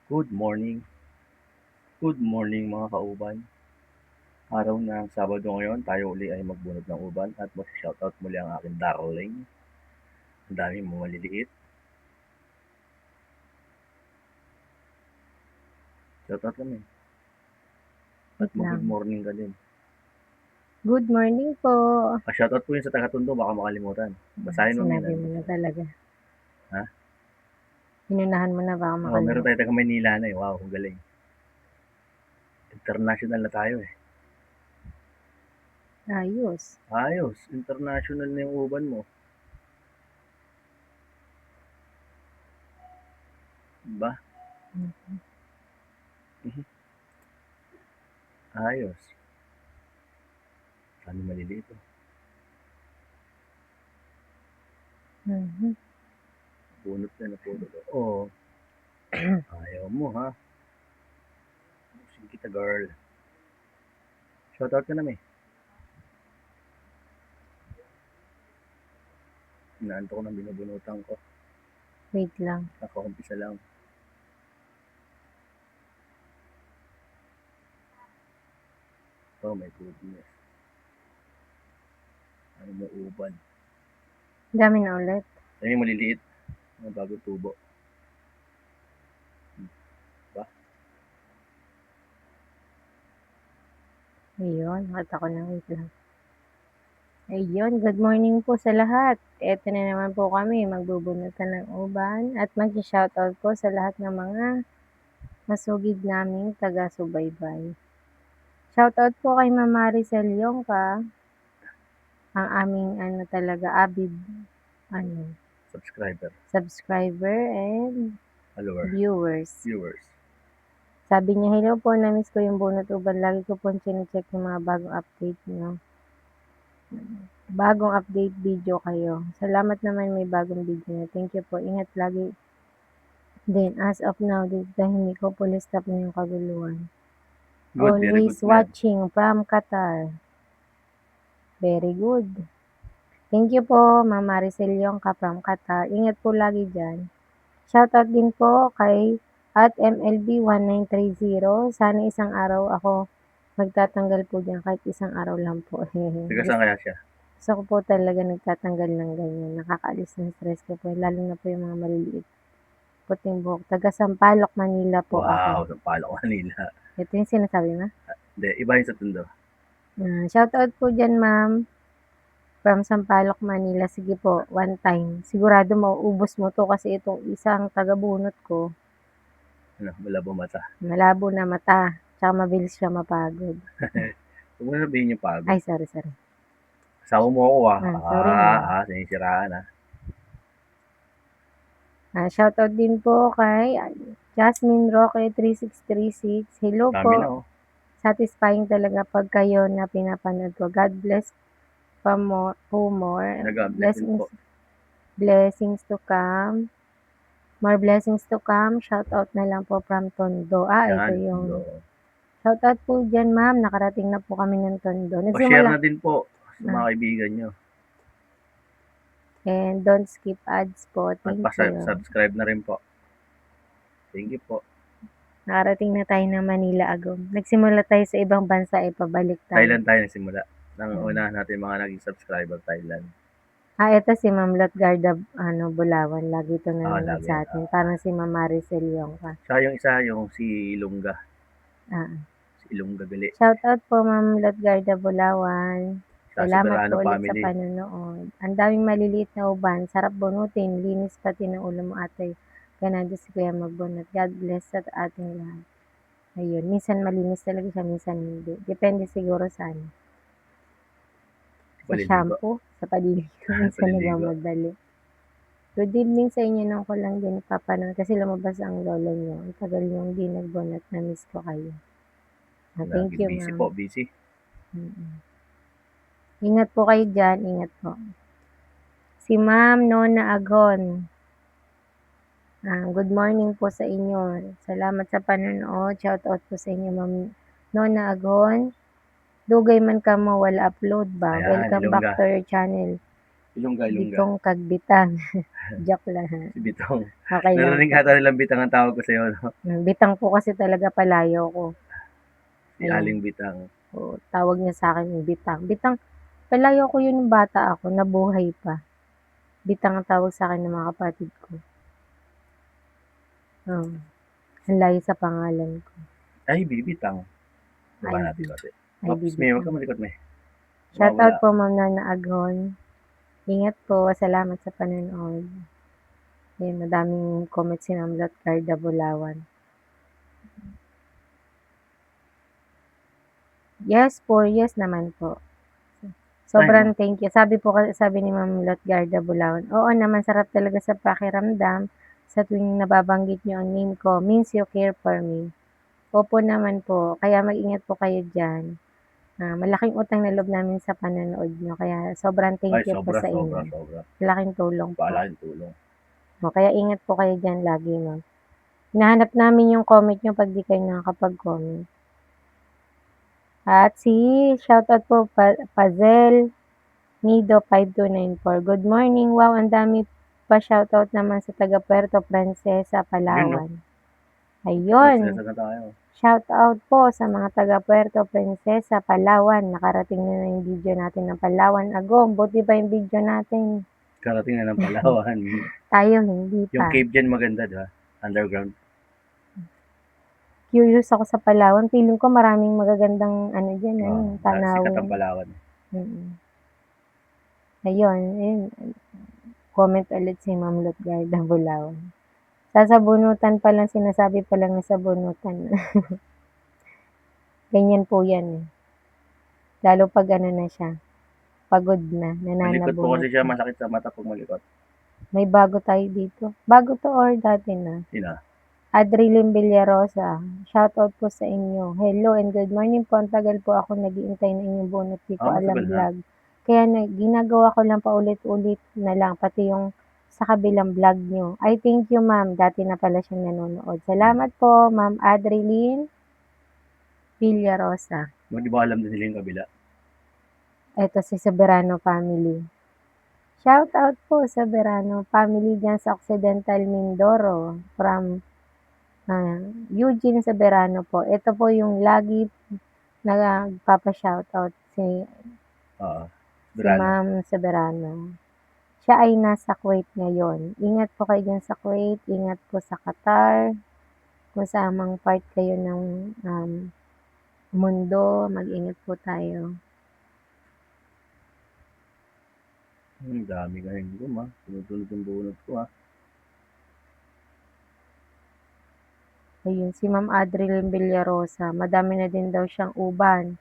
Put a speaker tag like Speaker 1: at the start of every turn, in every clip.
Speaker 1: Good morning. Good morning mga kauban. Araw ng Sabado ngayon, tayo uli ay magbunot ng uban at mag-shoutout muli ang aking darling. Ang daming mga maliliit. Shoutout kami. At mag-good morning ka din.
Speaker 2: Good morning po.
Speaker 1: Shoutout po yun sa taga-Tondo, baka makalimutan. Basahin mo
Speaker 2: Sinabi
Speaker 1: yan.
Speaker 2: mo na talaga.
Speaker 1: Ha?
Speaker 2: Inunahan mo na baka
Speaker 1: Meron
Speaker 2: makalimutan.
Speaker 1: tayo taga Maynila na eh. Wow, galing. International na tayo eh.
Speaker 2: Ayos.
Speaker 1: Ayos, international na yung uban mo. Diba? Ayos. Saan maliliit oh. Bunot na napulot. Oo. Ayaw mo ha. Sige kita girl. Shoutout ka namin. Inaanto ko ng binubunutan ko.
Speaker 2: Wait lang.
Speaker 1: Nakakumpisa lang. Oh my goodness. Ano mo uban?
Speaker 2: Dami na ulit.
Speaker 1: Dami maliliit. Mga bago tubo. Diba?
Speaker 2: Ayun, nakita ko na. Wait lang. Ayun, good morning po sa lahat. Ito na naman po kami, magbubunutan ng uban at mag-shoutout po sa lahat ng mga masugid naming taga-subaybay. Shoutout po kay Ma'am Maricel Yongka, ang aming avid subscriber and viewers. Sabi niya, hello po, na-miss ko yung bunot uban. Lagi ko po chine-check yung mga bagong update niyo. Bagong update video kayo. Salamat naman may bagong video niyo. Thank you po. Ingat lagi din. As of now, tahimik ko, full stop na yung kaguluhan.
Speaker 1: Good, very
Speaker 2: Always
Speaker 1: good.
Speaker 2: watching from Qatar. Very good. Thank you po, Ma'am Maricel Yongka from Qatar. Ingat po lagi dyan. Shoutout din po kay at MLB1930. Sana isang araw ako magtatanggal po dyan kahit isang araw lang po.
Speaker 1: Taga saan kaya siya?
Speaker 2: Gusto ko po talaga nagtatanggal ng ganyan. Nakakaalis ng stress ko po. Lalo na po yung mga maliliit. Puting buhok. Taga Sampaloc, Manila po ako.
Speaker 1: Wow, Sampaloc, Manila.
Speaker 2: Ito yung sinasabi mo?
Speaker 1: Hindi, iba yung sa Tondo.
Speaker 2: Shoutout po dyan, ma'am. From Sampaloc, Manila. Sige po, one time. Sigurado mauubos mo to kasi itong isang taga-bunot ko.
Speaker 1: Malabo mata.
Speaker 2: Malabo na mata. Tsaka mabilis siya mapagod.
Speaker 1: Huwag mo sabihin yung pagod.
Speaker 2: Ay, sorry.
Speaker 1: Asawa mo ako
Speaker 2: sorry na.
Speaker 1: Sinisiraan
Speaker 2: Shoutout din po kay Jasmine Roque 3636. Hello po.
Speaker 1: Na,
Speaker 2: Satisfying talaga pag kayo na pinapanood ko. God bless pa more. Blessings to come. More blessings to come. Shoutout na lang po from Tondo. Ito yung shoutout po dyan, ma'am. Nakarating na po kami ng Tondo.
Speaker 1: Pa-share na din po sa mga kaibigan nyo.
Speaker 2: And don't skip ads po. Thank you.
Speaker 1: Subscribe na rin po. Thank you po.
Speaker 2: Nakarating na tayo ng Manila agad. Nagsimula tayo sa ibang bansa, pabalik tayo.
Speaker 1: Thailand tayo nagsimula. Nang una natin mga naging subscriber, Thailand.
Speaker 2: Ito si Ma'am Lotgarda Bulawan. Lagi ito nanonood sa atin. Parang si Ma'am Maricel Yongka.
Speaker 1: Siya yung isa, yung si Ilongga. Si Ilongga Gali.
Speaker 2: Shoutout po Ma'am Lotgarda Bulawan. Salamat po ulit sa panonood. Ang daming maliliit na uban. Sarap bunutin. Linis pati ng ulo mo, ate. Ganado si Kuya magbunot. God bless sa ating lahat. Ayun. Minsan malinis talaga siya, minsan hindi. Depende siguro sa sa shampoo, sa paliligo. Minsan nagmamadali. Good evening sa inyo nang ko lang din papanood kasi lumabas ang lolo nyo. Ang tagal yung di nagbunot. Na-miss ko kayo. Thank you, ma'am.
Speaker 1: Busy po, busy.
Speaker 2: Ingat po kayo dyan. Ingat po. Si Ma'am Nona Agon. Good morning po sa inyo. Salamat sa panonood. Shout out po sa inyo, Ma'am Nona Agon. Dugay man ka mo, wala upload ba?
Speaker 1: Ayan,
Speaker 2: Welcome back to your channel.
Speaker 1: Ilongga.
Speaker 2: Bitong kag bitang. Joke lang ha.
Speaker 1: Si Bitong.
Speaker 2: Okay lang
Speaker 1: Narinig
Speaker 2: po.
Speaker 1: ata nilang Bitang ang tawag ko sa'yo, no?
Speaker 2: Bitang po kasi talaga palayaw ko.
Speaker 1: Si
Speaker 2: Ayan.
Speaker 1: Aling Bitang.
Speaker 2: Oo, tawag niya sa akin bitang. Bitang, palayaw ko yun nung bata ako, nabuhay pa. Bitang ang tawag sa akin ng mga kapatid ko. Oo. Ang layo sa pangalan ko.
Speaker 1: Ay, Bibitang. Baba
Speaker 2: Ay,
Speaker 1: natin konti.
Speaker 2: Ay,
Speaker 1: Ops, may huwag ka
Speaker 2: Bitang.
Speaker 1: malikot, may.
Speaker 2: Shoutout
Speaker 1: Mawawala.
Speaker 2: po, Ma'am Nana Agon. Ingat po. Salamat sa panonood. Ayan, madaming comment si Ma'am Lotgarda Bulawan. Yes po, yes naman po. Sobrang thank you. Sabi ni Ma'am Lotgarda Bulawan, oo naman, sarap talaga sa pakiramdam sa tuwing nababanggit niyo ang name ko. Means you care for me. Opo naman po. Kaya mag-ingat po kayo dyan. Malaking utang na loob namin sa panonood nyo. Kaya sobrang
Speaker 1: Ay,
Speaker 2: thank you po sa inyo.
Speaker 1: sobra.
Speaker 2: Malaking tulong po.
Speaker 1: Paalaking tulong.
Speaker 2: Kaya ingat po kayo dyan lagi, ma'am. Hinahanap namin yung comment nyo pag di kayo nakakapag-comment. At shoutout po, Pazel Nido 5294. Good morning. Wow, ang dami pa shoutout naman sa taga Puerto Princesa, Palawan. Ayun.
Speaker 1: Prinsesa na tayo.
Speaker 2: Shoutout po sa mga taga Puerto Princesa, Palawan. Nakarating na yung video natin ng Palawan. Agom, buti ba yung video natin?
Speaker 1: Karating na ng Palawan.
Speaker 2: Tayo, hindi
Speaker 1: Yung
Speaker 2: pa.
Speaker 1: cave dyan maganda, diba? Underground.
Speaker 2: Curious ako sa Palawan. Feeling ko maraming magagandang dyan,
Speaker 1: Sikat ang
Speaker 2: tanawin.
Speaker 1: Palawan.
Speaker 2: Ayun. Comment ulit si Ma'am Lutgarda Bulawan. Sasabunutan pa lang, sinasabi pa lang na sabunutan. Ganyan po yan eh. Lalo pag na siya, pagod na,
Speaker 1: Malikot po kasi
Speaker 2: nananabunot
Speaker 1: siya,
Speaker 2: na.
Speaker 1: masakit sa mata pag malikot.
Speaker 2: May bago tayo dito. Bago to or dati na?
Speaker 1: Sina?
Speaker 2: Adrilyn Villarosa, shoutout po sa inyo. Hello and good morning po. Ang tagal po ako nag-iintay ng inyong bunot. Di ko alam
Speaker 1: matagal na.
Speaker 2: vlog. Kaya ginagawa ko lang paulit-ulit na lang, pati yung sa kabilang vlog nyo. Ay, thank you ma'am. Dati na pala siyang nanonood. Salamat po, ma'am Adrilyn Villarosa.
Speaker 1: Di ba alam na nila yung kabila?
Speaker 2: Ito si Soberano family. Shoutout po sa Soberano family dyan sa Occidental Mindoro from Eugene Soberano po. Ito po yung lagi nagpapa-shoutout si Ma'am Soberano. Siya ay nasa Kuwait ngayon. Ingat po kayo dyan sa Kuwait. Ingat po sa Qatar. Kung saan mang part kayo ng mundo, mag-ingat po tayo.
Speaker 1: Ang dami kayong gum, sunod-sunod yung bunot ko,
Speaker 2: Ayun, si Ma'am Adrilyn Villarosa, madami na din daw siyang uban.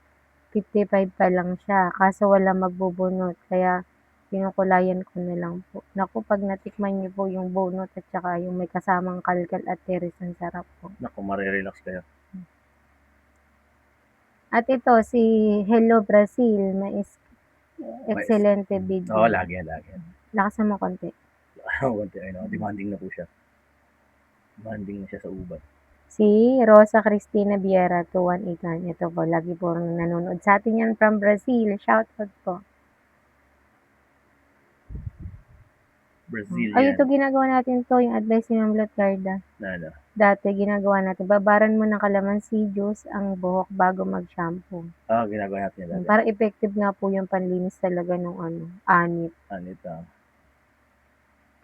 Speaker 2: 55 pa lang siya, kaso wala magbubunot, kaya kinukulayan ko na lang po. Naku, pag natikman niyo po yung bunot at saka yung may kasamang kalkal at tiris, ang sarap po.
Speaker 1: Naku, marirelax kayo.
Speaker 2: At ito, si Hello Brazil, excelente video.
Speaker 1: Oo, lagi.
Speaker 2: Lakasan mo konti.
Speaker 1: Konti, demanding na po siya. Demanding na siya sa uban.
Speaker 2: Si Rosa Cristina Viera 2189. Ito po, lagi po nanonood sa atin yan from Brazil. Shoutout po.
Speaker 1: Brazilian.
Speaker 2: Ay, ito ginagawa natin to, yung advice ni Ma'am Lotgarda. Dati ginagawa natin, babaran mo ng kalamansi juice ang buhok bago mag-shampoo.
Speaker 1: Ginagawa natin yan dati.
Speaker 2: Para effective nga po yung panlinis talaga ng anit.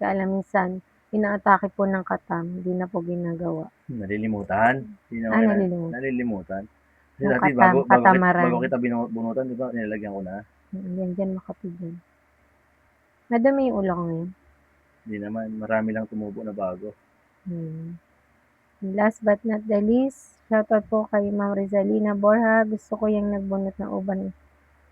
Speaker 2: Kaya alam minsan, inaatake po ng katam, hindi na po ginagawa.
Speaker 1: Nalilimutan? Nalilimutan. Kasi
Speaker 2: Yung
Speaker 1: dati, bago kita binunutan, di ba, nilalagyan ko na.
Speaker 2: Yan, makapig yan. Madami yung ulo ko ngayon.
Speaker 1: Hindi naman, marami lang tumubo na bago.
Speaker 2: Last but not the least, shoutout po kay Ma'am Rizalina Borja. Gusto ko yung nagbunot ng uban,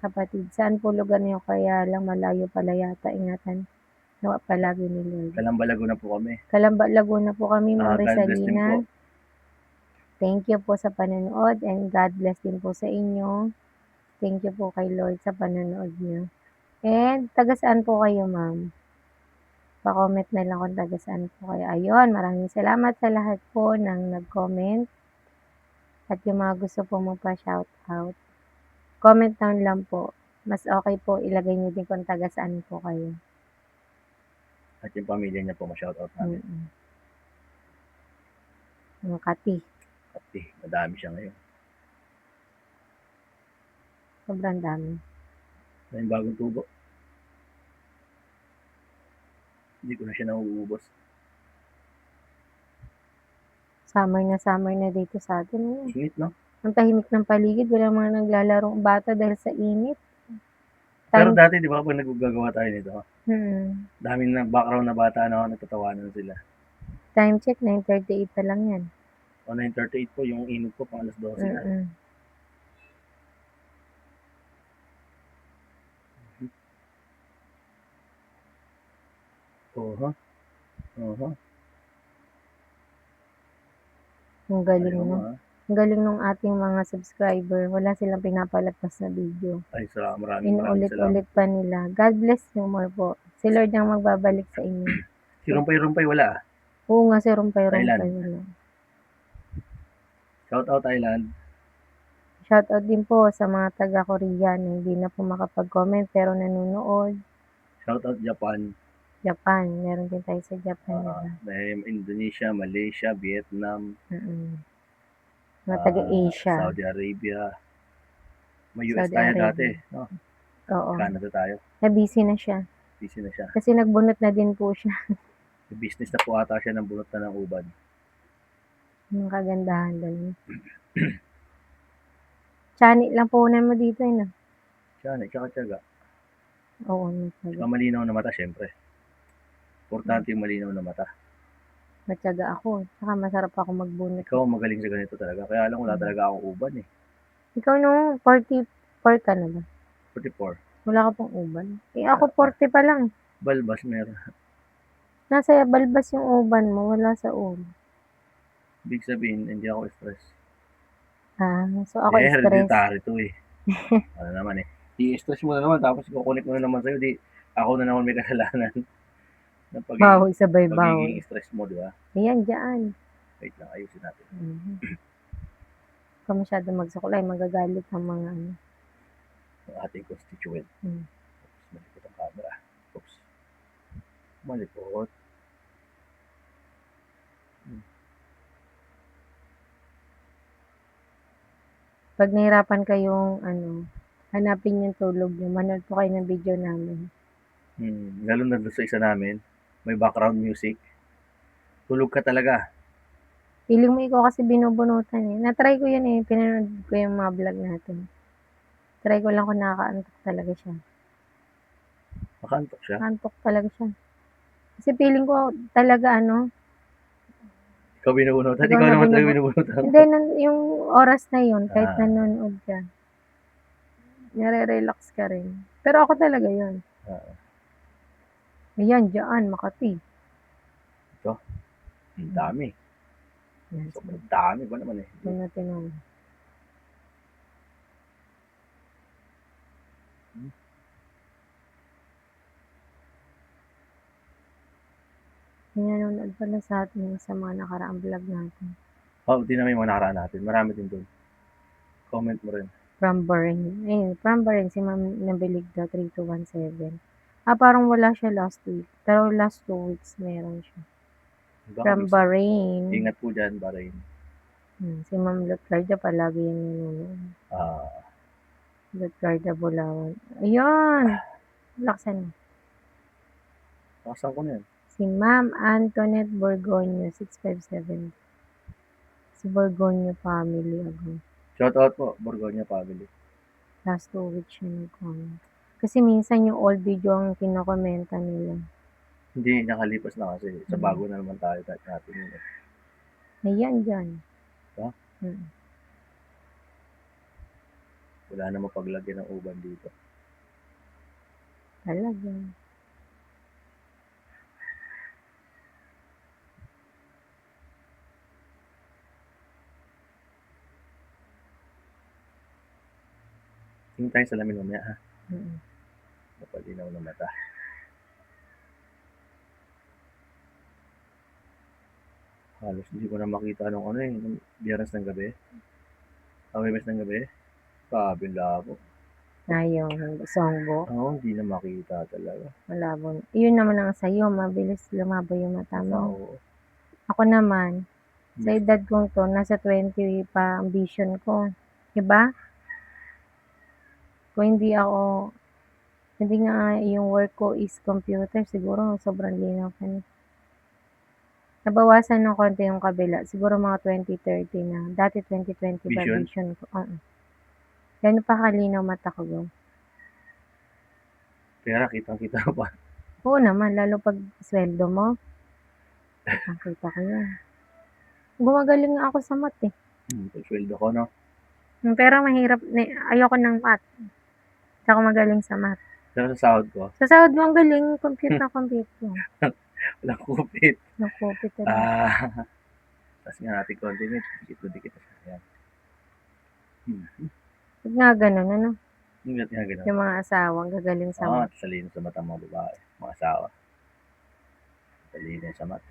Speaker 2: kapatid. Saan po lugar niyo? Kaya lang malayo pala yata. Ingatan. Nawa palagi ni Lord.
Speaker 1: Kalamba, Laguna po kami.
Speaker 2: Kalamba, Laguna po kami, Ma'am Rizalina.
Speaker 1: Po.
Speaker 2: Thank you po sa panonood and God bless din po sa inyo. Thank you po kay Lord sa panonood niyo. And taga saan po kayo, ma'am? Pa-comment na lang kung taga saan po kayo. Ayun, maraming salamat sa lahat po ng nag-comment. At yung mga gusto po mo pa shoutout. Comment down lang po. Mas okay po ilagay niyo din kung taga saan po kayo.
Speaker 1: At yung pamilya niya po ma-shoutout namin.
Speaker 2: Makati.
Speaker 1: Kasi madami siya ngayon.
Speaker 2: Sobrang dami.
Speaker 1: Yung bagong tubo. Hindi ko na siya nauubos.
Speaker 2: Summer na dito sa atin.
Speaker 1: Init, no?
Speaker 2: Ang tahimik ng paligid, walang mga naglalarong bata dahil sa init.
Speaker 1: Pero dati, di ba, pag nagugagawa tayo nito, daming na background na bata na nagtatawanan sila.
Speaker 2: Time check, 9:38 pa lang yan.
Speaker 1: O 9:38 po, yung init po pang alas 12 na. Oho.
Speaker 2: Ang galing no. Ang galing nung ating mga subscriber. Wala silang pinapalagpas na video.
Speaker 1: Ay, maraming
Speaker 2: Inuulit-ulit pa nila. God bless you more po. Si Lord ang magbabalik sa inyo.
Speaker 1: Si Rumpay-Rumpay wala.
Speaker 2: Oo nga, si Rumpay-Rumpay wala.
Speaker 1: Shout out Thailand.
Speaker 2: Shout out din po sa mga taga-Korea na hindi na po makapag-comment pero nanonood.
Speaker 1: Shout out Japan.
Speaker 2: Meron din tayo sa Japan.
Speaker 1: May Indonesia, Malaysia, Vietnam.
Speaker 2: Mga taga-Asia.
Speaker 1: Saudi Arabia. May US tayo dati. No?
Speaker 2: Oo.
Speaker 1: Canada tayo.
Speaker 2: Na-busy na siya. Kasi nagbunot na din po siya.
Speaker 1: Business na po ata siya ng bunot na ng uban.
Speaker 2: Ang kagandahan doon. Chani lang po mo dito eh, no?
Speaker 1: Chani, tsaka tiyaga.
Speaker 2: Oo,
Speaker 1: tsaka malinaw na mata, syempre. Importante yung malinaw na mata.
Speaker 2: Matyaga ako. Tsaka masarap ako magbunot.
Speaker 1: Ikaw magaling sa ganito talaga. Kaya lang wala talaga akong uban eh.
Speaker 2: Ikaw no, 44 ka na ba?
Speaker 1: 44.
Speaker 2: Wala ka pang uban. Eh ako 40 pa lang.
Speaker 1: Balbas meron.
Speaker 2: Nasa balbas yung uban mo, wala sa ulo.
Speaker 1: Ibig sabihin, hindi ako stress.
Speaker 2: So ako stress.
Speaker 1: Hereditary to eh. Ano naman eh. I-stress mo na naman, tapos kukunik mo na naman sa'yo, di ako na naman may kasalanan.
Speaker 2: Bahoy sabay bahoy.
Speaker 1: Pagiging stress mo, di ba?
Speaker 2: Ayan, dyan.
Speaker 1: Wait lang, ayusin natin.
Speaker 2: Kung masyado magsukulay, magagalit ang mga ano.
Speaker 1: Ang ating constituent. Oops, malikot ang camera. Oops. Malikot.
Speaker 2: Pag nahirapan kayong hanapin yung tulog nyo, manood po kayo ng video namin.
Speaker 1: Lalo na doon sa isa namin, may background music. Tulog ka talaga.
Speaker 2: Feeling mo ikaw kasi binubunutan eh. Na-try ko yan eh. Pinanood ko yung mga vlog natin. Try ko lang kung nakakaantok talaga siya.
Speaker 1: Nakaantok siya?
Speaker 2: Nakaantok talaga siya. Kasi feeling ko talaga
Speaker 1: ikaw binubunutan? Ikaw naman talaga binubunutan?
Speaker 2: Hindi, yung oras na yun, kahit nanonood ka, nare-relax ka rin. Pero ako talaga yun. Ayan, dyan, Makati.
Speaker 1: Ito? Ang dami. Sobrang dami ba naman eh.
Speaker 2: Ito natin ang... Nanonood pala sa atin sa mga nakaraang vlog natin.
Speaker 1: Di na may mga nakaraan natin. Marami din doon. Comment mo rin.
Speaker 2: From Bahrain. Ayun, from Bahrain, si Ma'am Nabiligda 3217. Parang wala siya last week. Pero last 2 weeks meron siya. From Bahrain.
Speaker 1: Ingat po dyan, Bahrain.
Speaker 2: Si Ma'am Lutgarda palagi yan nanonood. Lutgarda Bulawan. Ayun! Laksan mo.
Speaker 1: Laksan ko na yan.
Speaker 2: Si Ma'am Antoinette Borgonio, 657. Si Borgonio family ako.
Speaker 1: Shout out po, Borgonio family.
Speaker 2: Last 2 weeks siya nag-comment. Kasi minsan yung old video ang kinokomenta nila.
Speaker 1: Hindi, nakalipas na kasi. Sa bago na naman tayo natin yun eh.
Speaker 2: Ayan, dyan.
Speaker 1: Diba? Wala na mapaglagyan ng uban dito.
Speaker 2: Talaga.
Speaker 1: Tingin tayo sa lamin mamaya ha. Napalinaw na mata. Halos hindi ko na makita nung Biyernes ng gabi. Webes ng gabi. Kabila ako.
Speaker 2: Yung songbook.
Speaker 1: Oo, hindi na makita talaga.
Speaker 2: Malabo. Yun naman ang sa'yo, mabilis lumabo yung mata
Speaker 1: Basta
Speaker 2: mo.
Speaker 1: oo.
Speaker 2: Ako naman, sa
Speaker 1: Bis
Speaker 2: edad kong 'to, nasa 20 pa ang vision ko, 'di ba? Kung hindi nga yung work ko is computer, siguro sobrang linaw pa na. Nabawasan ng konti yung kabila, siguro mga 20/30 na. Dati 20/20 pa
Speaker 1: vision?
Speaker 2: vision ko, oo. Gaano pa kalinaw mata ko, go.
Speaker 1: Pera kitang-kita mo pa.
Speaker 2: Oo naman, lalo 'pag sweldo mo, kitang-kita ko 'yan. Gumagaling nga ako sa math, eh.
Speaker 1: Sweldo ko 'no?
Speaker 2: Pero mahirap ayoko ng math, 'di ako magaling sa math.
Speaker 1: Pero sa sahod ko,
Speaker 2: Sa sahod mo ang galing, compute na compute mo.
Speaker 1: walang kupit.
Speaker 2: Nakopit talaga.
Speaker 1: Taas nga natin konti net, dikit na dikit. Ayan.
Speaker 2: Ba't nga gano'n ano?
Speaker 1: Ba't nga gano'n?
Speaker 2: Yung mga asawa ang gagaling sa math.
Speaker 1: Talino sa mata mga babae, mga asawa. Talino sa math.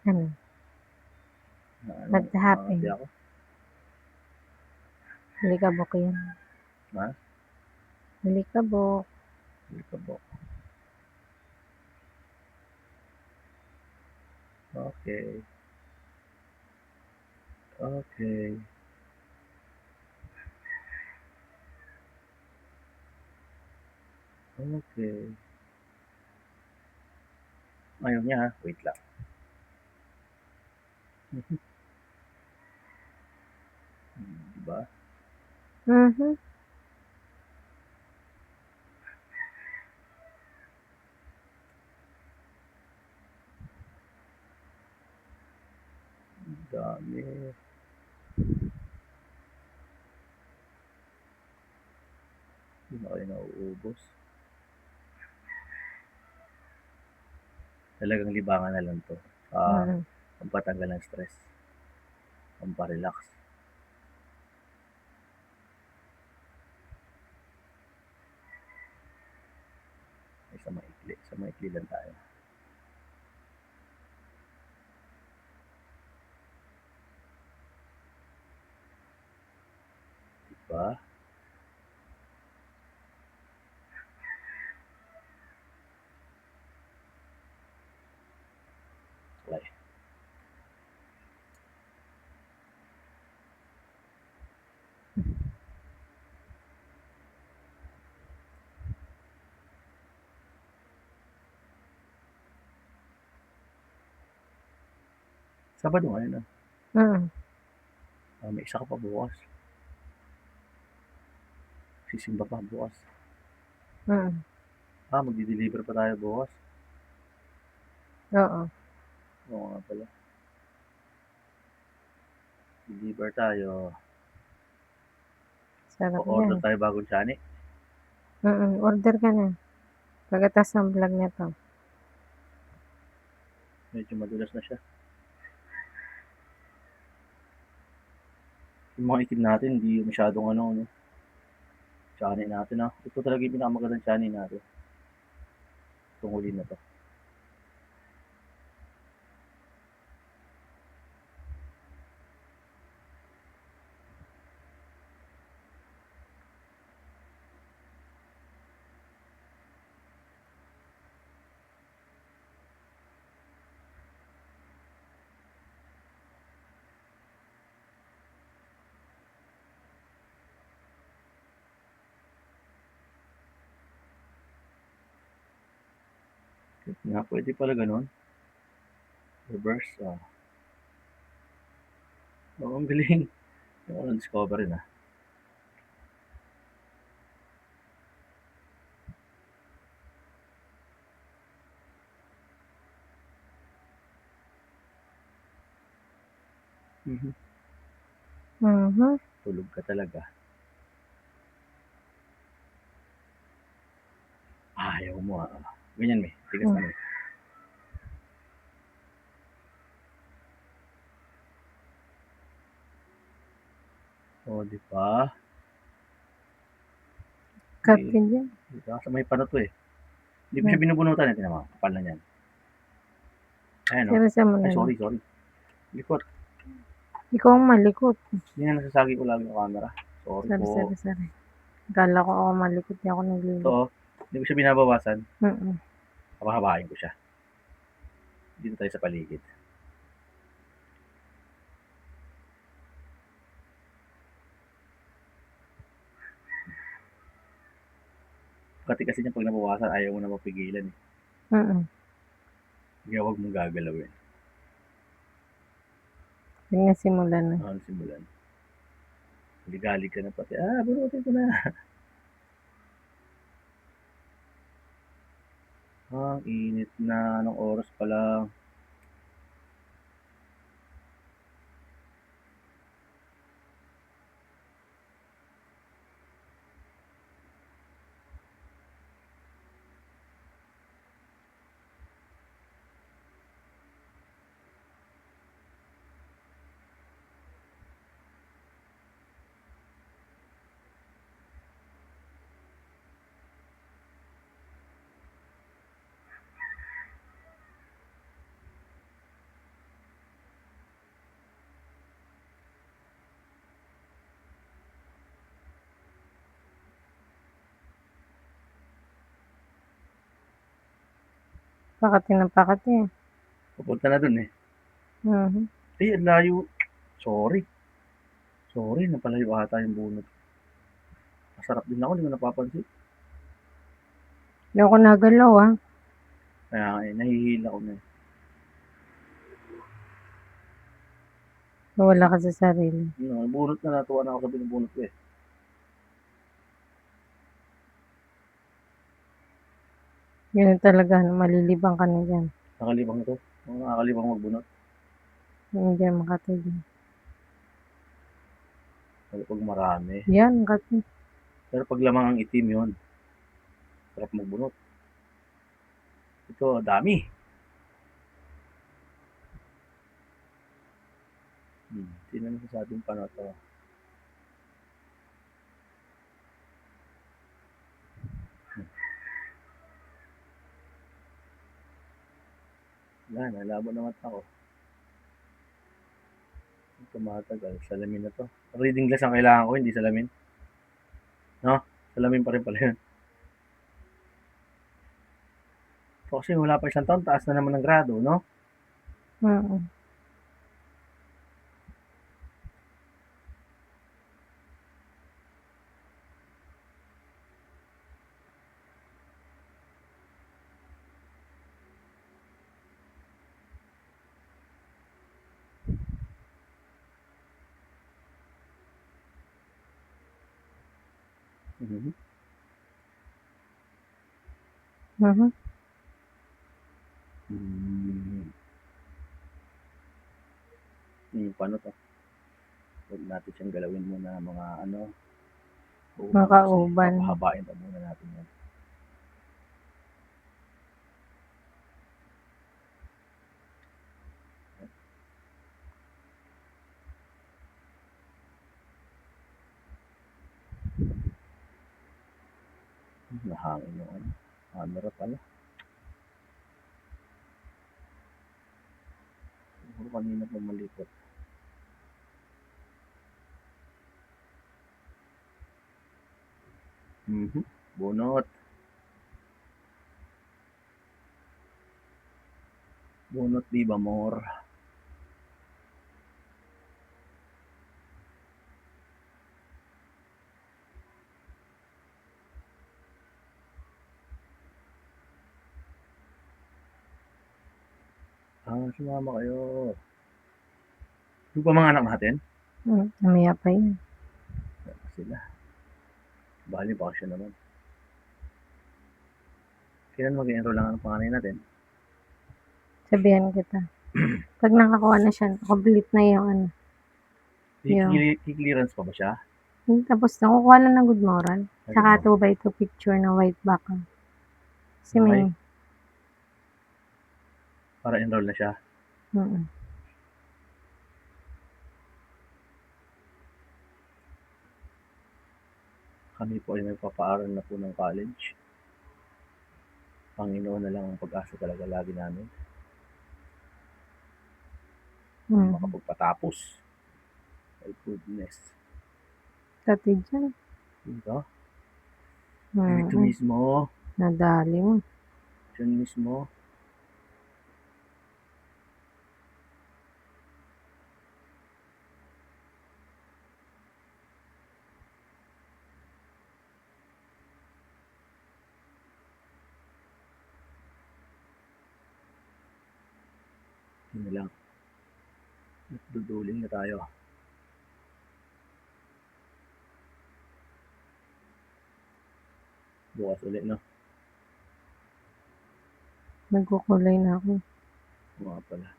Speaker 2: Ano? What happened?
Speaker 1: Ako.
Speaker 2: Alikabok yan.
Speaker 1: Ha?
Speaker 2: Alikabok.
Speaker 1: Alikabok. Okay. Okay. Okay. Ayaw niya ha, wait lang. Diba?
Speaker 2: Mhm.
Speaker 1: Dami. Hindi na kayo nauubos. Talagang libangan na lang to. Pampatanggal ng stress. Pamparelax. Ay, sa maikli. Sa maikli lang tayo. Diba? Okay. Sabado ngayon may isa ka pa bukas. Sisimba pa bukas. Magdi-deliver pa tayo bukas.
Speaker 2: Oo.
Speaker 1: Oo nga pala. Deliver tayo.
Speaker 2: Sarap
Speaker 1: Order
Speaker 2: yan.
Speaker 1: tayo bagong chani.
Speaker 2: Order ka na. Pagkatapos ng vlog na to.
Speaker 1: Medyo madulas na siya. Yung mga itim natin, hindi masyadong chani natin ha. Ito talaga yung pinakamagandang chani natin. Itong huli na to. Nga, pwede pala ganun. Reverse, Oo, ang galing. Yung na-discover rin Tulog ka talaga. Ayaw mo Ganyan may. Tigas na may. Di ba?
Speaker 2: Cut ka dyan.
Speaker 1: Diba? Sa may pa na to eh. Hindi ko siya binubunutan eh. Tinama, kapal na yan. Ayan
Speaker 2: Seryoso mo na.
Speaker 1: Ay, sorry. Likot.
Speaker 2: Ikaw ang malikot.
Speaker 1: Hindi nga nasasagi ko lagi yung camera. Sorry po.
Speaker 2: Sorry. Akala ko ako malikot, di ako
Speaker 1: Ito,
Speaker 2: naglilikot.
Speaker 1: oh. Hindi ko siya binabawasan.
Speaker 2: Mm.
Speaker 1: Papahabain ko siya. Dito tayo sa paligid. Kasi niya pag nabawasan, ayaw mo na mapigilan eh.
Speaker 2: Mm.
Speaker 1: Kaya huwag mong gagalawin.
Speaker 2: Yun nga simulan na.
Speaker 1: Simulan. Ligalig ka na pati. Bunutin ko na. Ang init na. Anong oras pa lang?
Speaker 2: Pakati na pakati.
Speaker 1: Pupunta na dun eh.
Speaker 2: Mhm.
Speaker 1: Ay, ang layo. Sorry, napalayo ata yung bunot. Masarap din ako, hindi ko napapansin.
Speaker 2: Hindi ako nagalaw ah.
Speaker 1: Kaya nahihila ko na eh.
Speaker 2: Wala ka sa sarili.
Speaker 1: Bunot na, natuwa na ako sa binubunot ko eh.
Speaker 2: Yun talaga, malilibang ka na dyan.
Speaker 1: Nakalibang ito. Nakakalibang magbunot.
Speaker 2: Hindi yan makatigil.
Speaker 1: Pag marami.
Speaker 2: Yan, kasi.
Speaker 1: Pero pag lamang ang itim yun, sarap magbunot. Ito, dami. Sino na sa ating panato? Wala, nalabo naman ako. Tumatagal. Salamin na to. Reading glass ang kailangan ko, hindi salamin. No? Salamin pa rin pala yun. So, kasi wala pa isang taon, taas na naman ng grado, no?
Speaker 2: Mm.
Speaker 1: Mhm.
Speaker 2: Mhm.
Speaker 1: Paano to? Huwag natin siyang galawin muna mga
Speaker 2: Mga kauban.
Speaker 1: Papahabain pa muna natin yan. Nahangin yung camera pala. Siguro kanina pa malikot. Bunot. Bunot Viva More. Sumama kayo. Yung pa mga anak natin?
Speaker 2: Namaya pa yun.
Speaker 1: Sila. Bali, bakasyon naman. Kailan mag-enroll lang ang panganay natin?
Speaker 2: Sabihan kita. Pag nakakuha na siya, complete na yung ano.
Speaker 1: I-clearance pa ba siya?
Speaker 2: Tapos na, kukuha lang ng good moral. Saka 2x2 picture na white background. Kasi may...
Speaker 1: Para enroll na siya? Kami po ay may papaaral na po ng college. Panginoon na lang ang pag-asa talaga lagi namin. Makapagpatapos. My goodness.
Speaker 2: Tatid dyan.
Speaker 1: Dito? Dito mismo.
Speaker 2: Nadali mo.
Speaker 1: Diyan mismo. Yun na lang. Duduling na tayo. Bukas ulit, no?
Speaker 2: Nagkukulay na ako.
Speaker 1: Mga pala.